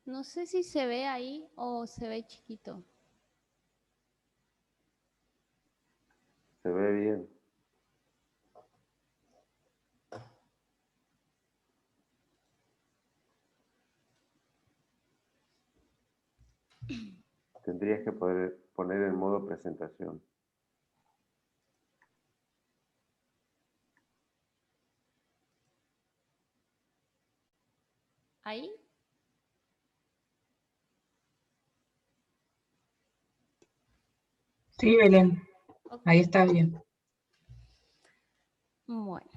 No sé si se ve ahí o se ve chiquito. Se ve bien. Tendrías que poder poner en modo presentación. ¿Ahí? Sí, Belén, Ok. ahí está bien. Bueno.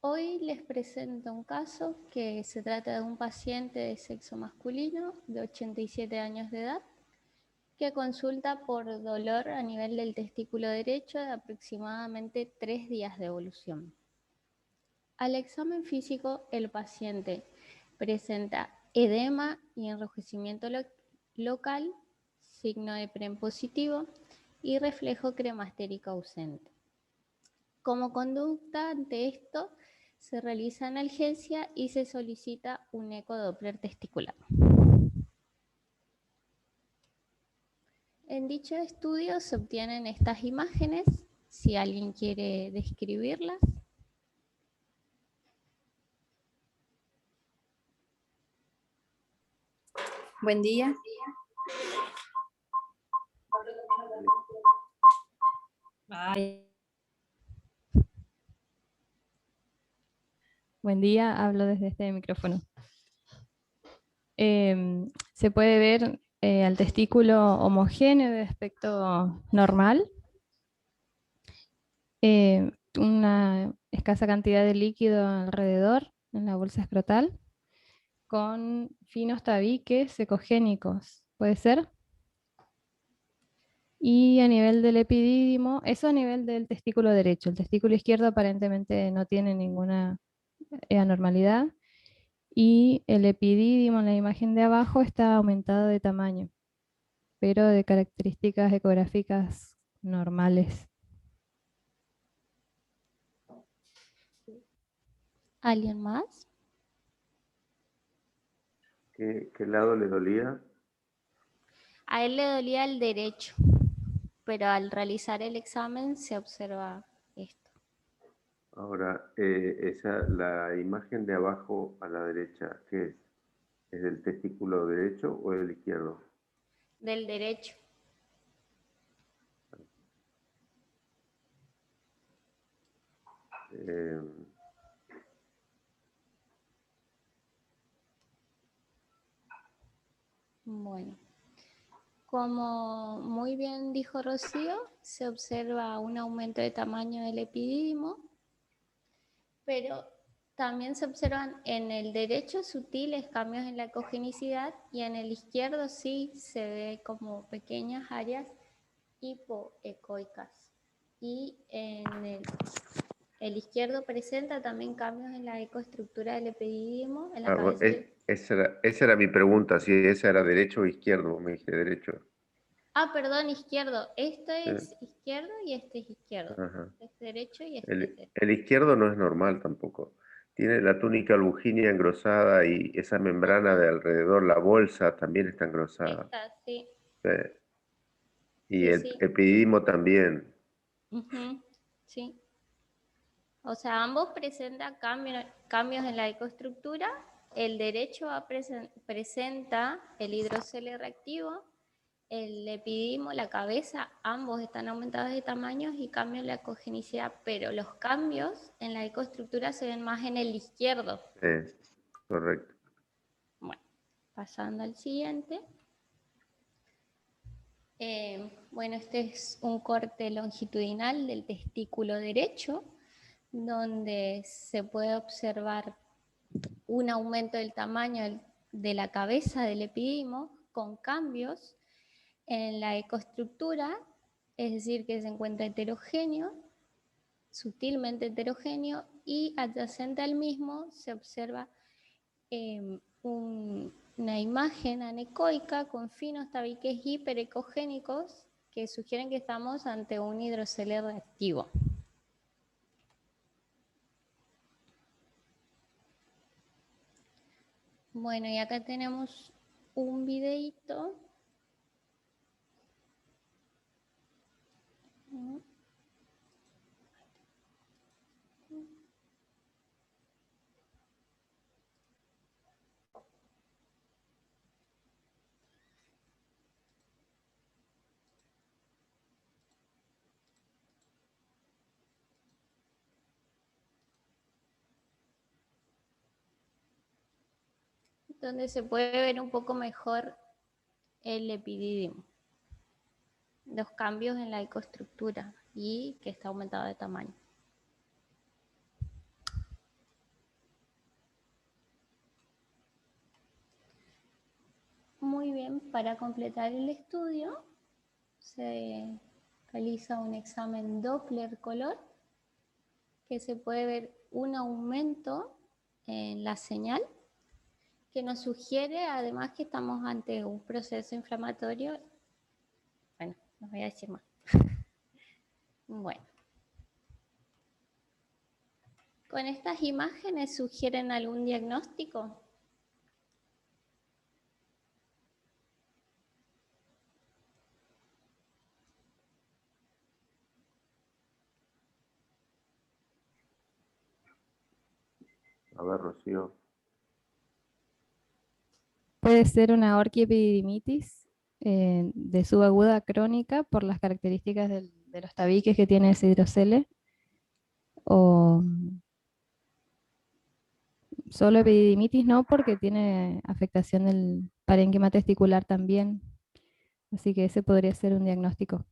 Hoy les presento un caso que se trata de un paciente de sexo masculino de 87 años de edad que consulta por dolor a nivel del testículo derecho de aproximadamente 3 días de evolución. Al examen físico, el paciente presenta edema y enrojecimiento local, signo de PREM positivo y reflejo cremastérico ausente. Como conducta ante esto, se realiza analgesia y se solicita un ecodoppler testicular. En dicho estudio se obtienen estas imágenes, si alguien quiere describirlas. Buen día. Buen día, hablo desde este micrófono. Se puede ver al testículo homogéneo de aspecto normal, una escasa cantidad de líquido alrededor en la bolsa escrotal, con finos tabiques ecogénicos, ¿puede ser? Y a nivel del epidídimo, eso a nivel del testículo derecho. El testículo izquierdo aparentemente no tiene ninguna anormalidad. Y el epidídimo en la imagen de abajo está aumentado de tamaño, pero de características ecográficas normales. ¿Alguien más? ¿Qué lado le dolía? A él le dolía el derecho, pero al realizar el examen se observa esto. Ahora, la imagen de abajo a la derecha, ¿qué es? ¿Es del testículo derecho o del izquierdo? Del derecho. Eh, Bueno, como muy bien dijo Rocío, se observa un aumento de tamaño del epidídimo, pero también se observan en el derecho sutiles cambios en la ecogenicidad y en el izquierdo sí se ve como pequeñas áreas hipoecoicas. Y en el izquierdo presenta también cambios en la ecoestructura del epidídimo, en la cabeza. esa era mi pregunta, si esa era derecho o izquierdo, me dijiste derecho. Ah, perdón, izquierdo. Esto Eh, es izquierdo y este es izquierdo. ajá. Este es derecho y este es derecho. El izquierdo no es normal tampoco. Tiene la túnica albuginea engrosada y esa membrana de alrededor, la bolsa, también está engrosada. Esta, sí. Sí. Y Sí, el sí. epididimo también. Ujú, sí. O sea, ambos presentan cambios en la ecoestructura. El derecho presenta el hidrocele reactivo, el epididimo, la cabeza, ambos están aumentados de tamaños y cambios en la ecogenicidad, pero los cambios en la ecoestructura se ven más en el izquierdo. Sí, correcto. Bueno, pasando al siguiente. Bueno, este es un corte longitudinal del testículo derecho, donde se puede observar un aumento del tamaño de la cabeza del epididimo con cambios en la ecoestructura, es decir, que se encuentra heterogéneo, sutilmente heterogéneo, y adyacente al mismo se observa una imagen anecoica con finos tabiques hiperecogénicos que sugieren que estamos ante un hidrocele reactivo. Bueno, y acá tenemos un videíto. Donde se puede ver un poco mejor el epidídimo, los cambios en la ecoestructura y que está aumentado de tamaño. Muy bien, para completar el estudio se realiza un examen Doppler color, que se puede ver un aumento en la señal, que nos sugiere además que estamos ante un proceso inflamatorio. Bueno, no voy a decir más. Bueno. ¿Con estas imágenes sugieren algún diagnóstico? A ver, Rocío. Puede ser una orquiepididimitis de subaguda crónica por las características de los tabiques que tiene ese hidrocele, o solo epididimitis no, porque tiene afectación del parénquima testicular también, así que ese podría ser un diagnóstico.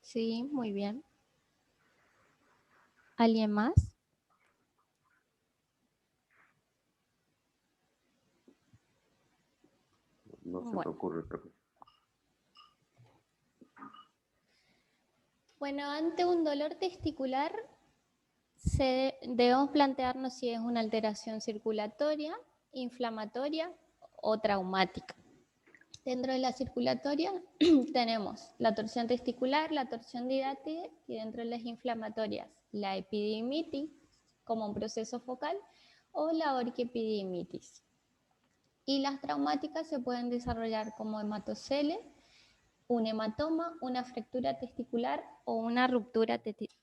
Sí, muy bien. ¿Alguien más? No se me ocurre otra cosa. Bueno, ante un dolor testicular debemos plantearnos si es una alteración circulatoria, inflamatoria o traumática. Dentro de la circulatoria tenemos la torsión testicular, la torsión didáctica, y dentro de las inflamatorias la epididimitis como un proceso focal o la orquiepididimitis. Y las traumáticas se pueden desarrollar como hematocele, un hematoma, una fractura testicular o una ruptura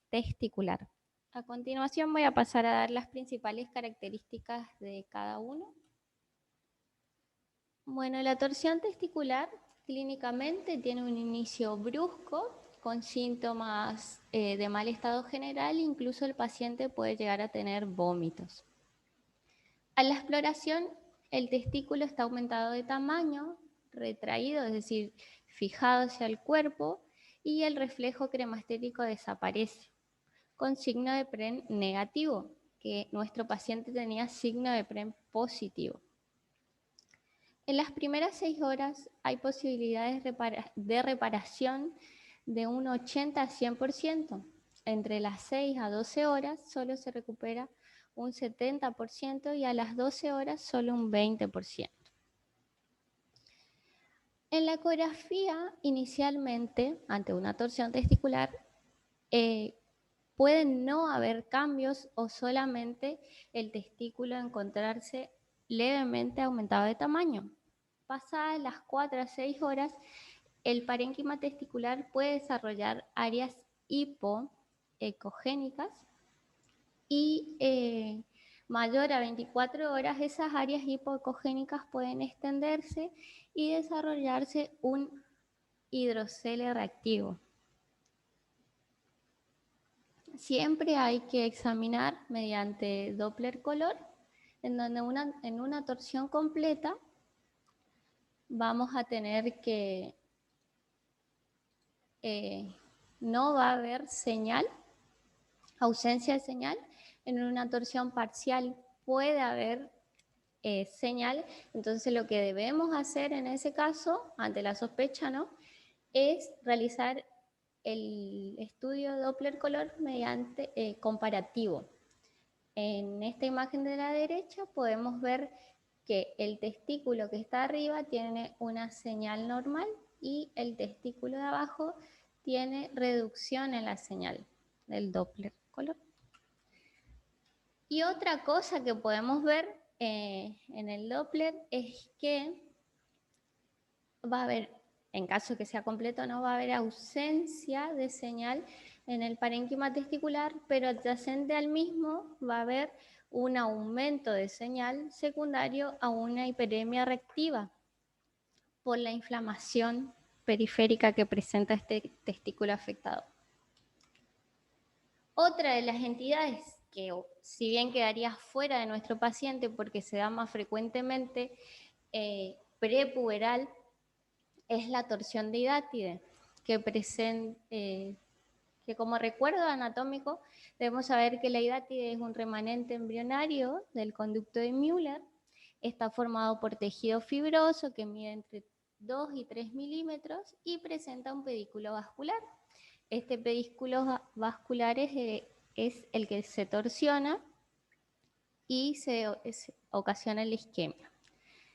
testicular. A continuación voy a pasar a dar las principales características de cada uno. Bueno, la torsión testicular clínicamente tiene un inicio brusco con síntomas de mal estado general, incluso el paciente puede llegar a tener vómitos. A la exploración, el testículo está aumentado de tamaño, retraído, es decir, fijado hacia el cuerpo, y el reflejo cremastético desaparece, con signo de PREN negativo, que nuestro paciente tenía signo de PREN positivo. En las primeras 6 horas hay posibilidades de reparación de un 80 a 100%. Entre las 6 a 12 horas solo se recupera un 70% y a las 12 horas solo un 20%. En la ecografía, inicialmente, ante una torsión testicular, pueden no haber cambios o solamente el testículo encontrarse levemente aumentado de tamaño. Pasadas las 4 a 6 horas, el parénquima testicular puede desarrollar áreas hipoecogénicas y mayor a 24 horas esas áreas hipoecogénicas pueden extenderse y desarrollarse un hidrocele reactivo. Siempre hay que examinar mediante Doppler color, en donde en una torsión completa vamos a tener que no va a haber señal, ausencia de señal. En una torsión parcial puede haber señal. Entonces lo que debemos hacer en ese caso, ante la sospecha, ¿no?, es realizar el estudio Doppler color mediante comparativo. En esta imagen de la derecha podemos ver que el testículo que está arriba tiene una señal normal y el testículo de abajo tiene reducción en la señal del Doppler color. Y otra cosa que podemos ver en el Doppler es que va a haber, en caso que sea completo, no va a haber ausencia de señal en el parénquima testicular, pero adyacente al mismo va a haber un aumento de señal secundario a una hiperemia reactiva por la inflamación periférica que presenta este testículo afectado. Otra de las entidades que, si bien quedaría fuera de nuestro paciente porque se da más frecuentemente prepuberal, es la torsión de hidátide, que como recuerdo anatómico debemos saber que la hidátide es un remanente embrionario del conducto de Müller. Está formado por tejido fibroso que mide entre 2 y 3 milímetros y presenta un pedículo vascular. Este pedículo vascular es el que se torsiona y ocasiona la isquemia.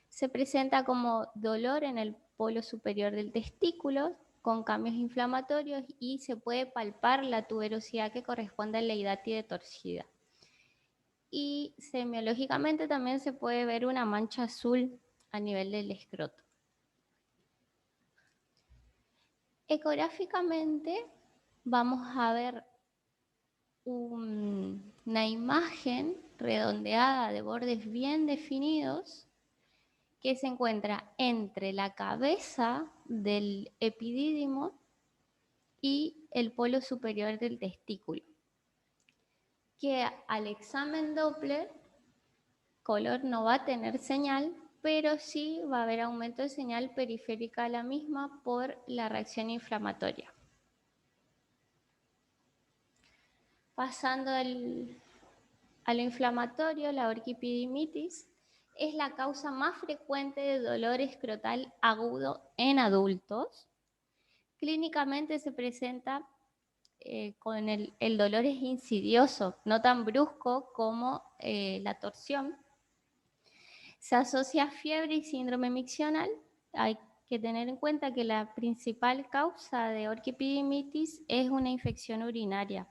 Se presenta como dolor en el polo superior del testículo con cambios inflamatorios y se puede palpar la tuberosidad que corresponde a la hidátide torcida. Y semiológicamente también se puede ver una mancha azul a nivel del escroto. Ecográficamente vamos a ver una imagen redondeada de bordes bien definidos que se encuentra entre la cabeza del epidídimo y el polo superior del testículo, que al examen Doppler color no va a tener señal, pero sí va a haber aumento de señal periférica a la misma por la reacción inflamatoria. Pasando a lo inflamatorio, la orquipidimitis es la causa más frecuente de dolor escrotal agudo en adultos. Clínicamente se presenta con el dolor es insidioso, no tan brusco como la torsión. Se asocia a fiebre y síndrome miccional. Hay que tener en cuenta que la principal causa de orquipidimitis es una infección urinaria.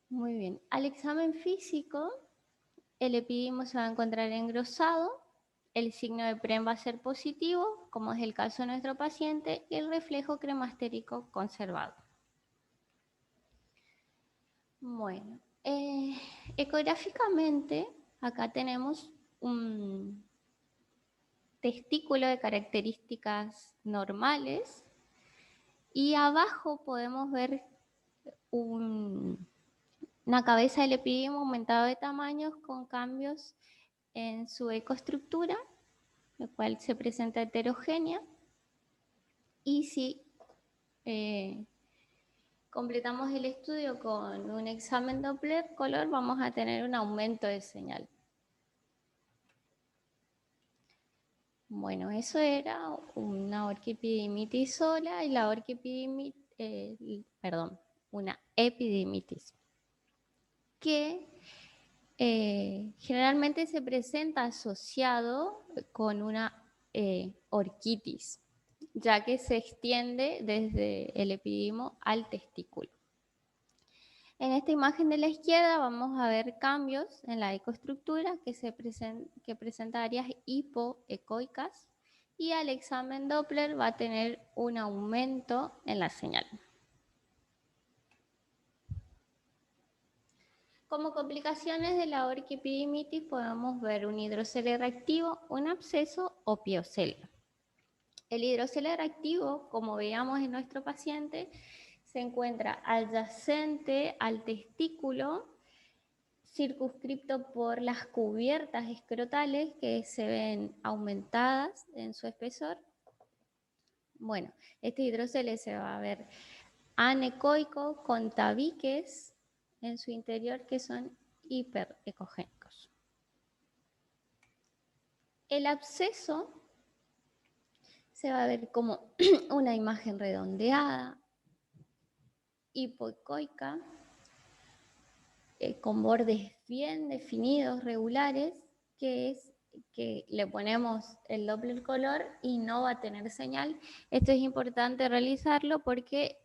Muy bien. Al examen físico, el epididimo se va a encontrar engrosado, el signo de PREM va a ser positivo, como es el caso de nuestro paciente, y el reflejo cremastérico conservado. Bueno, ecográficamente, acá tenemos un testículo de características normales y abajo podemos ver una cabeza del epididimo aumentado de tamaños con cambios en su ecoestructura, lo cual se presenta heterogénea, y si completamos el estudio con un examen Doppler color, vamos a tener un aumento de señal. Bueno, eso era una orquipidimitis sola y la una epididimitis que generalmente se presenta asociado con una orquitis, ya que se extiende desde el epididimo al testículo. En esta imagen de la izquierda vamos a ver cambios en la ecoestructura que presenta áreas hipoecoicas, y al examen Doppler va a tener un aumento en la señal. Como complicaciones de la orquipidimitis podemos ver un hidrocele reactivo, un absceso o piocele. El hidrocele reactivo, como veíamos en nuestro paciente, se encuentra adyacente al testículo, circunscripto por las cubiertas escrotales que se ven aumentadas en su espesor. Bueno, este hidrocele se va a ver anecoico con tabiques en su interior que son hiperecogénicos. El absceso se va a ver como una imagen redondeada, hipoecoica, con bordes bien definidos, regulares, que le ponemos el Doppler color y no va a tener señal. Esto es importante realizarlo porque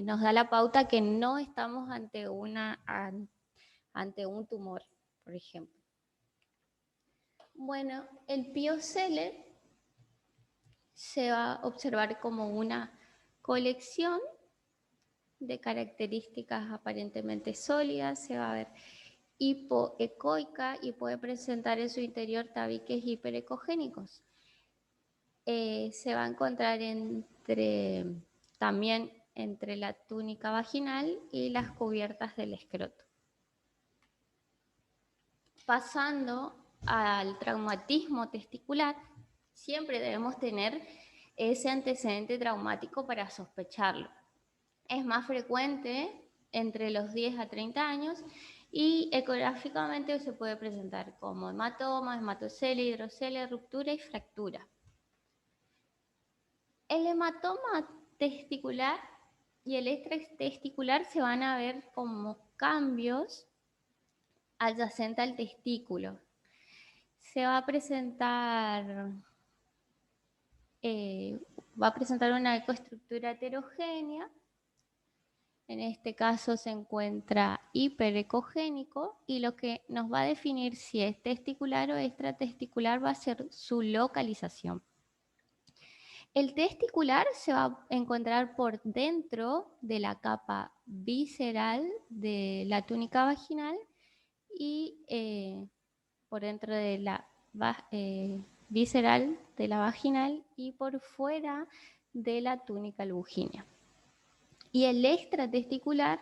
nos da la pauta que no estamos ante un tumor, por ejemplo. Bueno, el piocele se va a observar como una colección de características aparentemente sólidas, se va a ver hipoecoica y puede presentar en su interior tabiques hiperecogénicos. Se va a encontrar también entre la túnica vaginal y las cubiertas del escroto. Pasando al traumatismo testicular, siempre debemos tener ese antecedente traumático para sospecharlo. Es más frecuente entre los 10 a 30 años y ecográficamente se puede presentar como hematoma, hematocele, hidrocele, ruptura y fractura. El hematoma testicular y el extratesticular se van a ver como cambios adyacentes al testículo. Se va a presentar una ecoestructura heterogénea. En este caso se encuentra hiperecogénico y lo que nos va a definir si es testicular o extratesticular va a ser su localización. El testicular se va a encontrar por dentro de la capa visceral de la túnica vaginal y por dentro de la visceral de la vaginal y por fuera de la túnica lugínea. Y el extratesticular,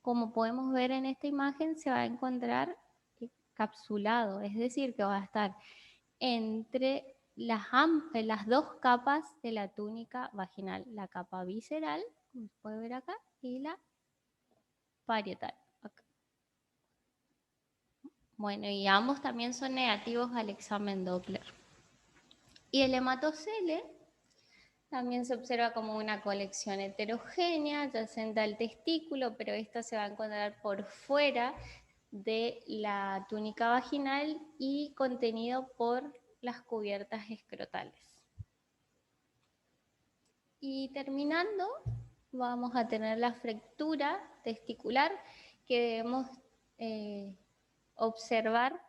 como podemos ver en esta imagen, se va a encontrar capsulado, es decir, que va a estar entre las dos capas de la túnica vaginal, la capa visceral, como se puede ver acá, y la parietal. Acá. Bueno, y ambos también son negativos al examen Doppler. Y el hematocele también se observa como una colección heterogénea, adyacente al testículo, pero esta se va a encontrar por fuera de la túnica vaginal y contenido por las cubiertas escrotales. Y terminando, vamos a tener la fractura testicular que debemos observar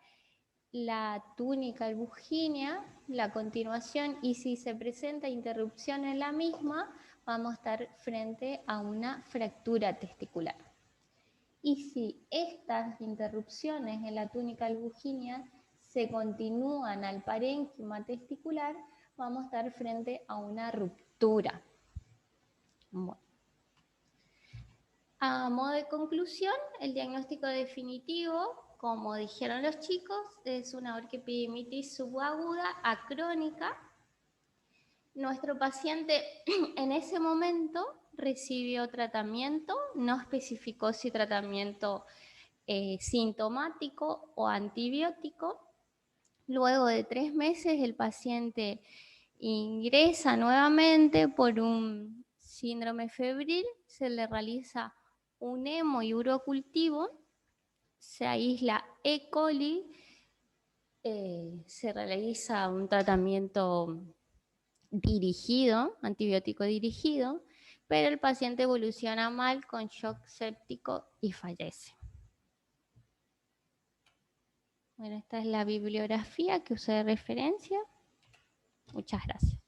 la túnica albugínea, la continuación, y si se presenta interrupción en la misma, vamos a estar frente a una fractura testicular. Y si estas interrupciones en la túnica albugínea se continúan al parénquima testicular, vamos a estar frente a una ruptura. Bueno. A modo de conclusión, el diagnóstico definitivo, como dijeron los chicos, es una orquiepididimitis subaguda acrónica. Nuestro paciente en ese momento recibió tratamiento, no especificó si tratamiento sintomático o antibiótico. Luego de 3 meses el paciente ingresa nuevamente por un síndrome febril, se le realiza un hemo y urocultivo, se aísla E. coli, se realiza un tratamiento dirigido, antibiótico dirigido, pero el paciente evoluciona mal con shock séptico y fallece. Bueno, esta es la bibliografía que usé de referencia. Muchas gracias.